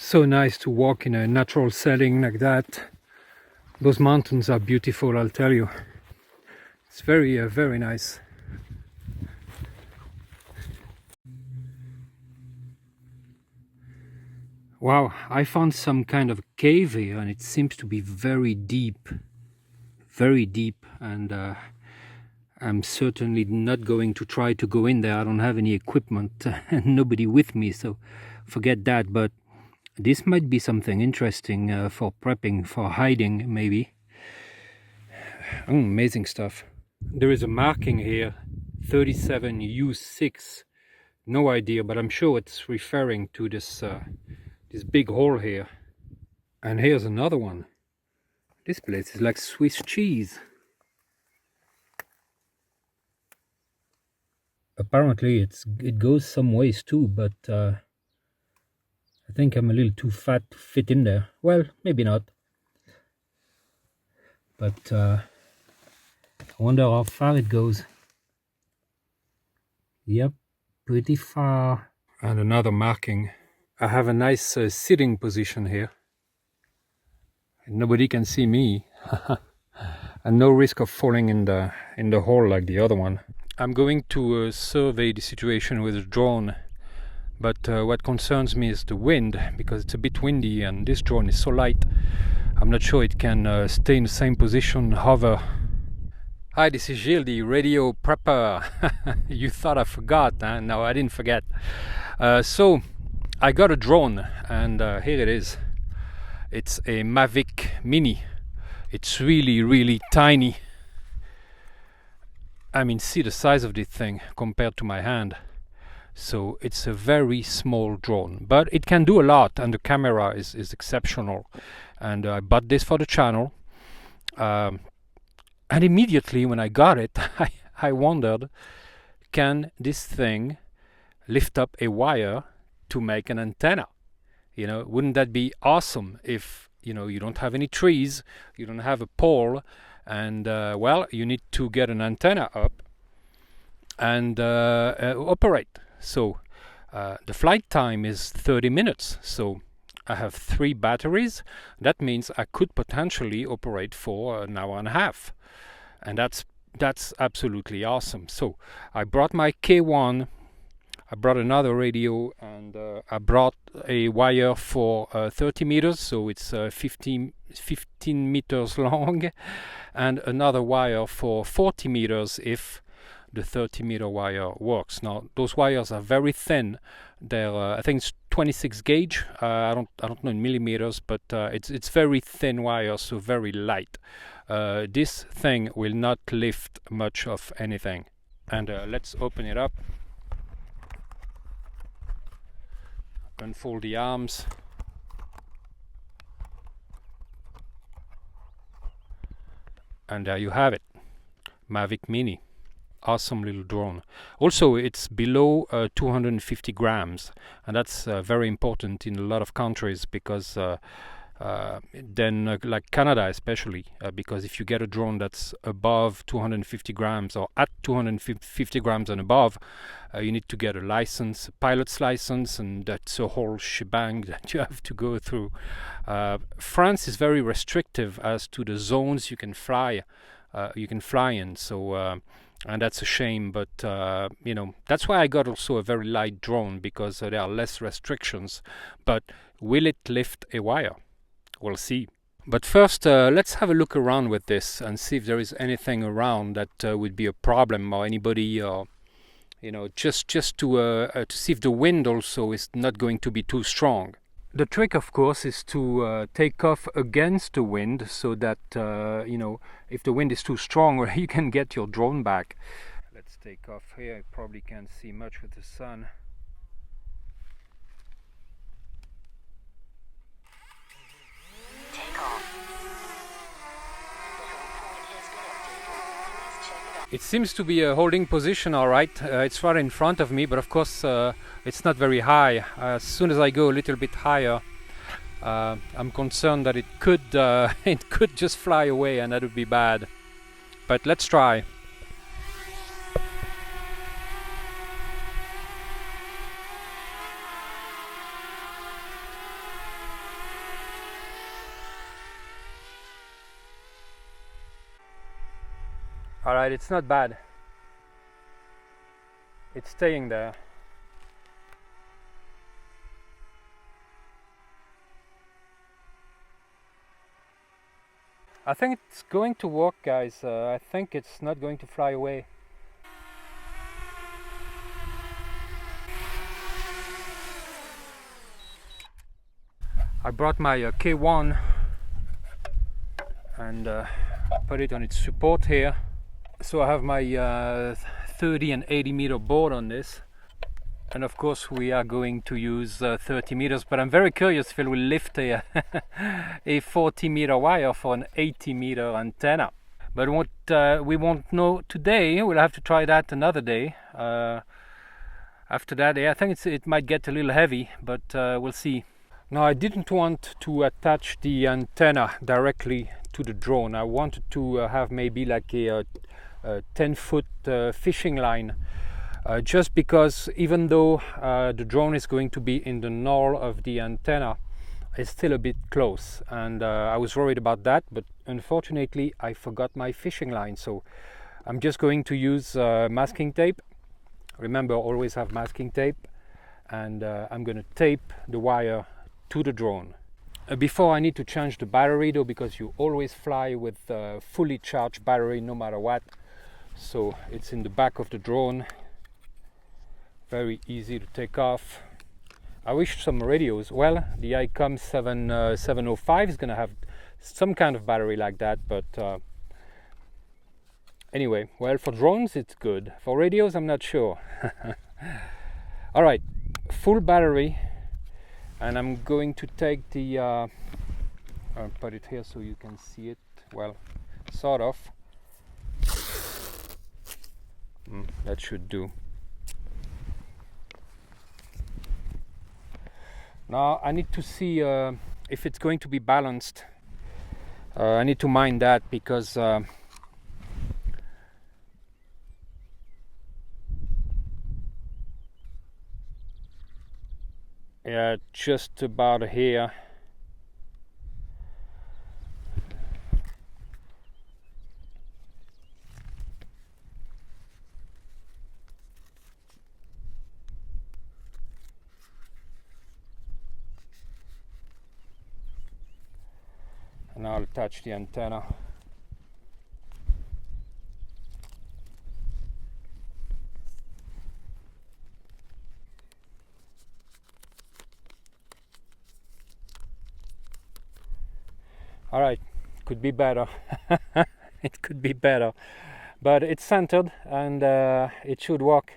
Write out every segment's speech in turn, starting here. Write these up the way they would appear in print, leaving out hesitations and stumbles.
So nice to walk in a natural setting like that. Those mountains are beautiful, I'll tell you. It's very nice. Wow, I found some kind of cave here and it seems to be very deep, and I'm certainly not going to try to go in there. I don't have any equipment and nobody with me, so forget that. But this might be something interesting for prepping, for hiding maybe. Amazing stuff. There is a marking here, 37U6. No idea, but I'm sure it's referring to this big hole here. And here's another one. This place is like Swiss cheese. Apparently it goes some ways too, but I think I'm a little too fat to fit in there. Well, maybe not. But I wonder how far it goes. Yep, pretty far. And another marking. I have a nice sitting position here. Nobody can see me. And no risk of falling in the hole like the other one. I'm going to survey the situation with a drone, but what concerns me is the wind, because it's a bit windy and this drone is so light. I'm not sure it can stay in the same position, hover. Hi, this is Gilles, the radio prepper. You thought I forgot, huh? No, I didn't forget. So I got a drone, and here it is. It's a Mavic Mini. It's really tiny. I mean, see the size of this thing compared to my hand. So it's a very small drone, but it can do a lot, and the camera is exceptional. And I bought this for the channel. And immediately when I got it, I wondered, can this thing lift up a wire to make an antenna? You know, wouldn't that be awesome if, you know, you don't have any trees, you don't have a pole, and well, you need to get an antenna up and operate. So the flight time is 30 minutes. So I have 3 batteries. That means I could potentially operate for an hour and a half. And that's absolutely awesome. So I brought my K1, I brought another radio, and I brought a wire for 30 meters, so it's 15 meters long, and another wire for 40 meters if the 30-meter wire works. Now those wires are very thin. They're I think it's 26 gauge. I don't know in millimeters, but it's very thin wire, so very light. This thing will not lift much of anything. And let's open it up. Unfold the arms. And there you have it. Mavic Mini. Awesome little drone. Also, it's below 250 grams, and that's very important in a lot of countries, because then like Canada especially, because if you get a drone that's above 250 grams or at 250 grams and above, you need to get a license, a pilot's license, and that's a whole shebang that you have to go through. France is very restrictive as to the zones you can fly in, so and that's a shame, but you know, that's why I got also a very light drone, because there are less restrictions. But will it lift a wire? We'll see. But first, let's have a look around with this and see if there is anything around that would be a problem, or anybody, or you know, just to see if the wind also is not going to be too strong. The trick, of course, is to take off against the wind, so that you know, if the wind is too strong, you can get your drone back. Let's take off here. I probably can't see much with the sun. It seems to be a holding position, all right. It's right in front of me, but of course it's not very high. As soon as I go a little bit higher, I'm concerned that it could just fly away, and that would be bad. But let's try. Alright, it's not bad. It's staying there. I think it's going to work, guys. I think it's not going to fly away. I brought my K1 and put it on its support here. So I have my 30 and 80 meter board on this, and of course we are going to use 30 meters, but I'm very curious if it will lift a, a 40 meter wire for an 80 meter antenna. But what we won't know today, we'll have to try that another day. After that, yeah, I think it might get a little heavy, but we'll see. Now, I didn't want to attach the antenna directly to the drone. I wanted to have maybe like a 10-foot fishing line, just because even though the drone is going to be in the null of the antenna, it's still a bit close, and I was worried about that, but unfortunately I forgot my fishing line, so I'm just going to use masking tape. Remember, always have masking tape, and I'm going to tape the wire to the drone. Before, I need to change the battery though, because you always fly with fully charged battery no matter what. So it's in the back of the drone, very easy to take off. I wish some radios, well, the ICOM 705 is going to have some kind of battery like that, but anyway, well, for drones it's good. For radios I'm not sure. All right, full battery, and I'm going to take the I'll put it here so you can see it, well, sort of. That should do. Now I need to see if it's going to be balanced. I need to mind that, because yeah, just about here. And I'll attach the antenna. All right, could be better. It could be better, but it's centered, and it should work.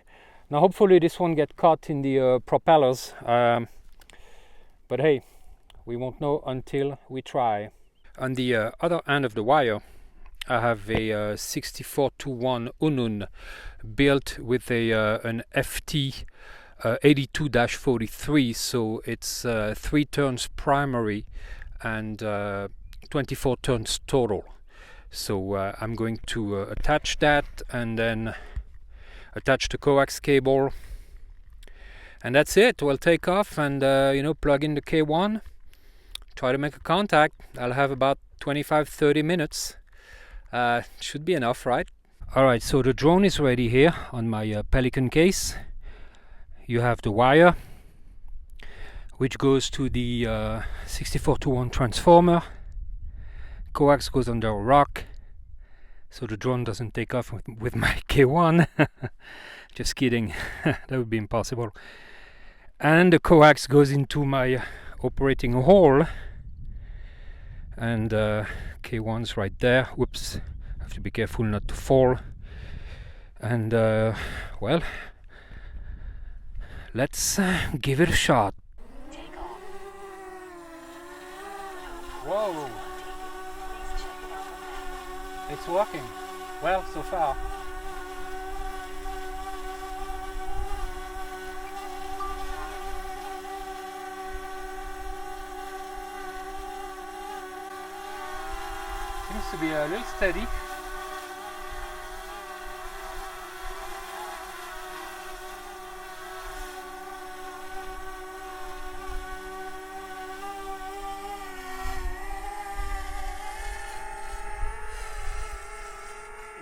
Now hopefully this won't get caught in the propellers, but hey, we won't know until we try. On the other end of the wire, I have a 6421 Unun built with an FT 82-43, so it's 3 turns primary and 24 turns total. So I'm going to attach that, and then attach the coax cable, and that's it. We'll take off and plug in the K1, try to make a contact. I'll have about 25-30 minutes. Should be enough, right? Alright, so the drone is ready here on my Pelican case. You have the wire, which goes to the 6421 transformer. Coax goes under a rock, so the drone doesn't take off with my K1. Just kidding, that would be impossible. And the coax goes into my operating hole, and K1's right there. Whoops, I have to be careful not to fall. And well, let's give it a shot. Whoa, it's working well so far. Seems to be a little steady.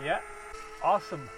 Yeah, Awesome.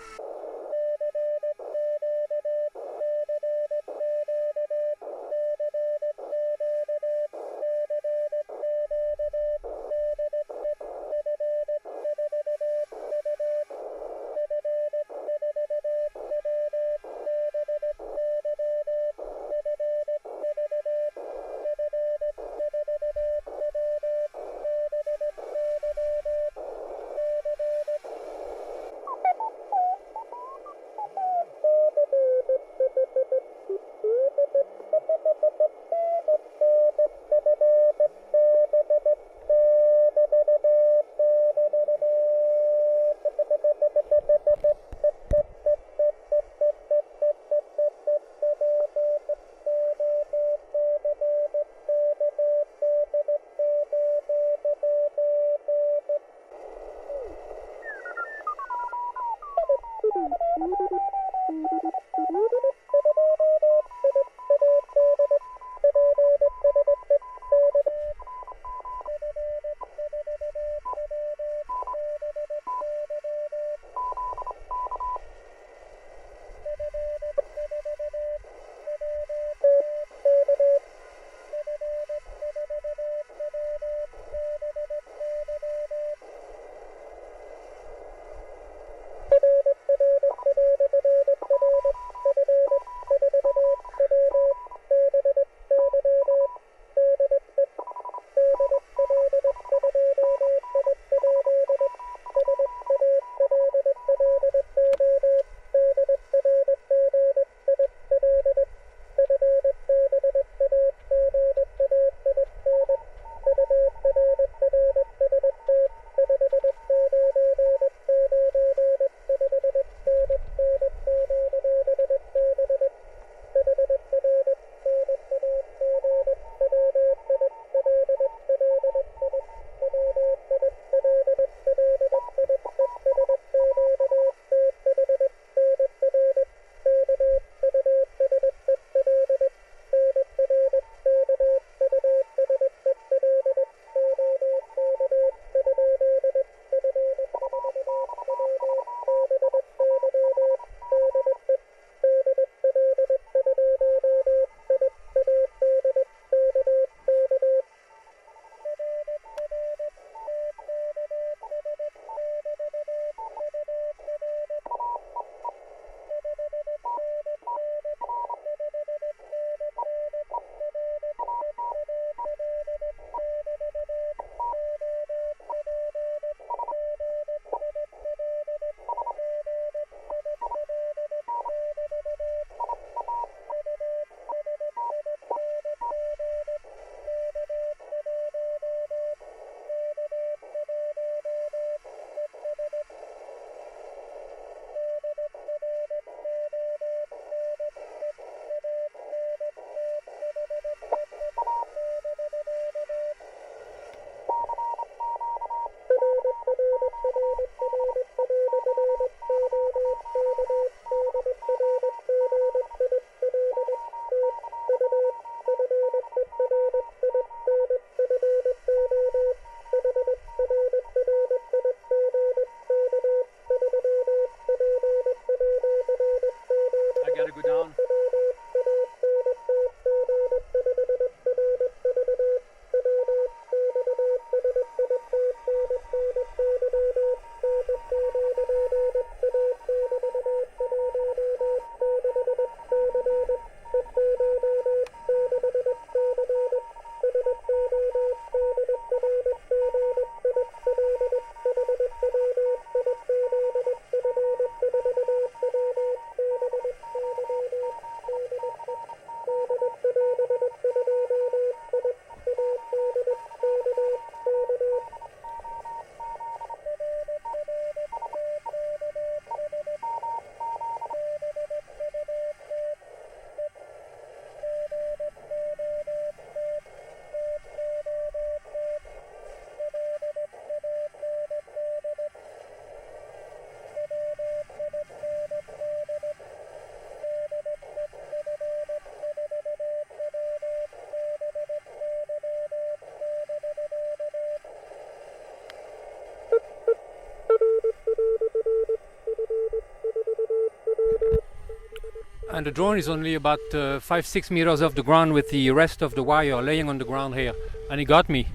and the drone is only about 5-6 meters off the ground with the rest of the wire laying on the ground here, and he got me.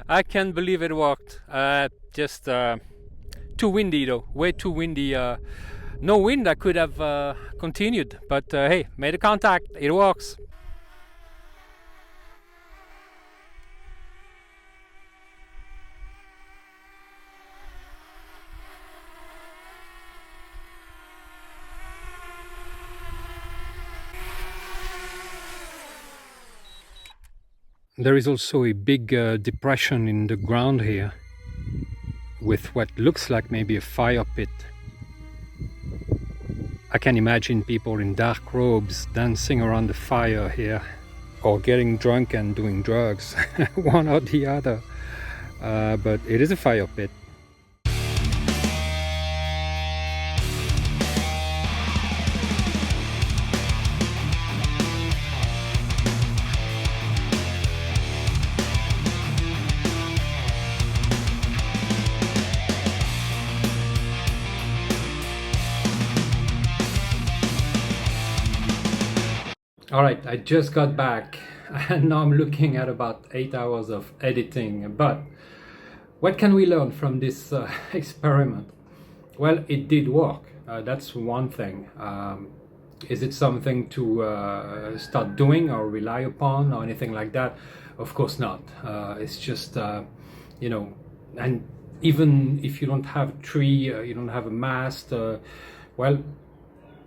I can't believe it worked. Just too windy though, way too windy. No wind, I could have continued, but hey, made a contact, it works. There is also a big depression in the ground here with what looks like maybe a fire pit. I can imagine people in dark robes dancing around the fire here, or getting drunk and doing drugs, one or the other. But it is a fire pit. Alright, I just got back and now I'm looking at about 8 hours of editing. But what can we learn from this experiment? Well, it did work. That's one thing. Is it something to start doing or rely upon or anything like that? Of course not. It's just, you know, and even if you don't have a tree, you don't have a mast, well,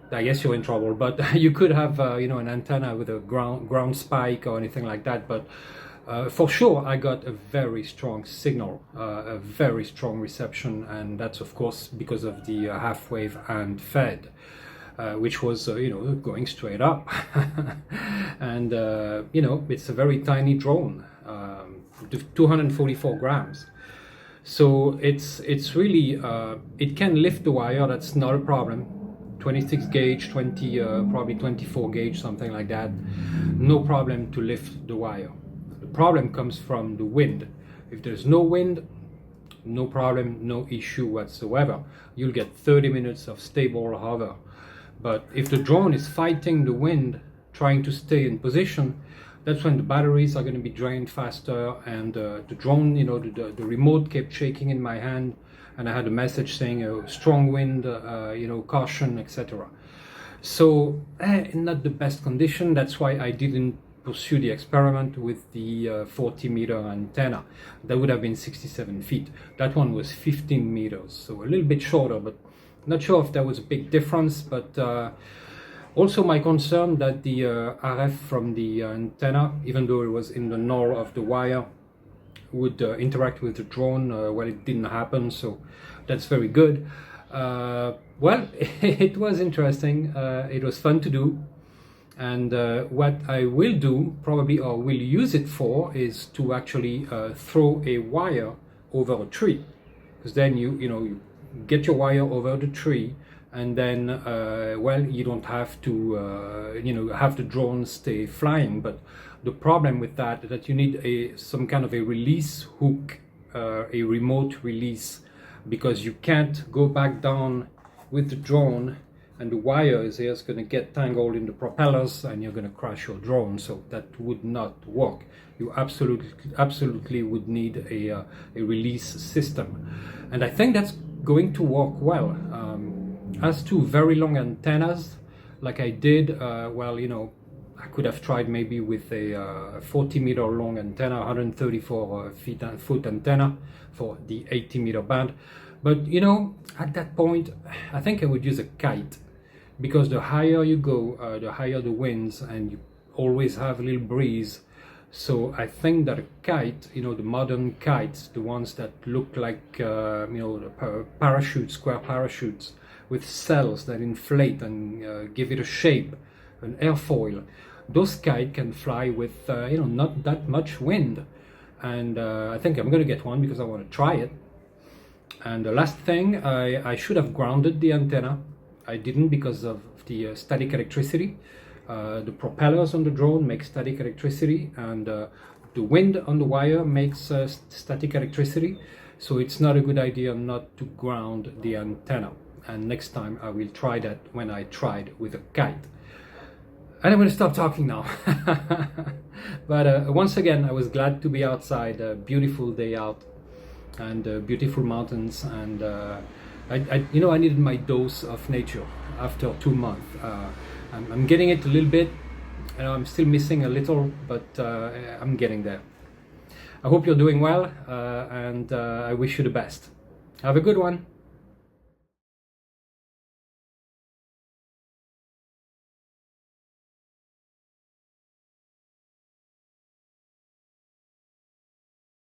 I guess you're in trouble, but you could have, you know, an antenna with a ground spike or anything like that. But for sure, I got a very strong signal, a very strong reception, and that's of course because of the half wave and fed, which was, you know, going straight up. And you know, it's a very tiny drone, 244 grams. So it's really, it can lift the wire. That's not a problem. 26 gauge, 20, probably 24 gauge, something like that. No problem to lift the wire. The problem comes from the wind. If there's no wind, no problem, no issue whatsoever. You'll get 30 minutes of stable hover. But if the drone is fighting the wind, trying to stay in position, that's when the batteries are going to be drained faster, and the drone, you know, the remote kept shaking in my hand, and I had a message saying strong wind, you know, caution, etc. So not the best condition. That's why I didn't pursue the experiment with the 40 meter antenna. That would have been 67 feet. That one was 15 meters, so a little bit shorter, but not sure if there was a big difference. But also my concern that the RF from the antenna, even though it was in the null of the wire, would interact with the drone. Well, it didn't happen, so that's very good. Well, it was interesting. It was fun to do. And what I will do probably, or will use it for, is to actually throw a wire over a tree, because then you get your wire over the tree, and then well, you don't have to have the drone stay flying. But the problem with that is that you need some kind of a release hook, a remote release, because you can't go back down with the drone and the wire is here, it's going to get tangled in the propellers and you're going to crash your drone. So that would not work. You absolutely would need a release system, and I think that's going to work well. As to very long antennas, like I did, well, I could have tried maybe with a 40-meter long antenna, 134 foot antenna for the 80-meter band. But at that point, I think I would use a kite, because the higher you go, the higher the winds, and you always have a little breeze. So I think that a kite, the modern kites, the ones that look like the parachutes, square parachutes with cells that inflate and give it a shape, an airfoil, those kites can fly with not that much wind. And I think I'm going to get one because I want to try it. And the last thing, I should have grounded the antenna. I didn't because of the static electricity. The propellers on the drone make static electricity, and the wind on the wire makes static electricity. So it's not a good idea not to ground the antenna. And next time I will try that when I tried with a kite. And I'm going to stop talking now. But once again, I was glad to be outside. A beautiful day out, and beautiful mountains, and I needed my dose of nature after 2 months. I'm getting it a little bit. I'm still missing a little, but I'm getting there. I hope you're doing well, and I wish you the best. Have a good one.